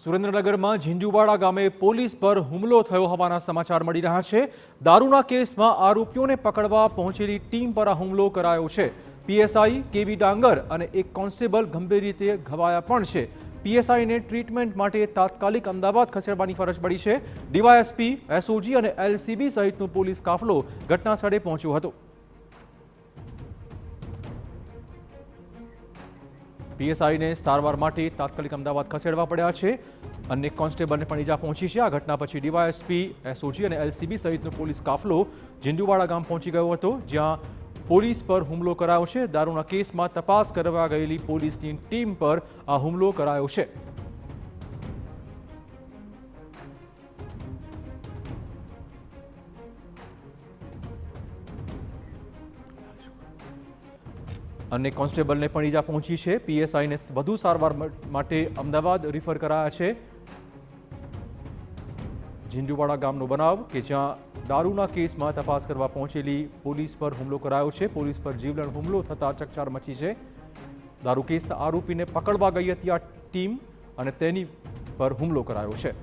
સુરેન્દ્રનગરમાં ઝીંઝુવાડા ગામે પોલીસ પર હુમલો થયો હોવાના સમાચાર મળી રહ્યા છે। દારૂના કેસમાં આરોપીઓને પકડવા પહોંચેલી ટીમ પર આ હુમલો કરાયો છે। પીએસઆઈ કેવી ડાંગર અને એક કોન્સ્ટેબલ ગંભીર રીતે ઘવાયા પણ છે। પીએસઆઈને ટ્રીટમેન્ટ માટે તાત્કાલિક અમદાવાદ ખસેડવાની ફરજ પડી છે। ડીવાયએસપી, એસઓજી અને એલસીબી સહિતનો પોલીસ કાફલો ઘટના સ્થળે પહોંચ્યો હતો। પીએસઆઈને સારવાર માટે તાત્કાલિક અમદાવાદ ખસેડવા પડ્યા છે। અનેક કોન્સ્ટેબલને પણ ઈજા પહોંચી છે। આ ઘટના પછી ડીવાયએસપી, એસઓજી અને એલસીબી સહિતનો પોલીસ કાફલો ઝીંઝુવાડા ગામ પહોંચી ગયો હતો, જ્યાં પોલીસ પર હુમલો કરાયો છે। દારૂના કેસમાં તપાસ કરવા ગયેલી પોલીસની ટીમ પર આ હુમલો કરાયો છે। અનેક કોન્સ્ટેબલને પણ ઈજા પહોંચી છે। પીએસઆઈને વધુ સારવાર માટે અમદાવાદ રિફર કરાયા છે। ઝીંઝુવાડા ગામનો બનાવ કે જ્યાં દારૂના કેસમાં તપાસ કરવા પહોંચેલી પોલીસ પર હુમલો કરાયો છે। પોલીસ પર જીવલેણ હુમલો થતાં ચકચાર મચી છે। દારૂ કેસના આરોપીને પકડવા ગઈ હતી આ ટીમ અને તેની પર હુમલો કરાયો છે।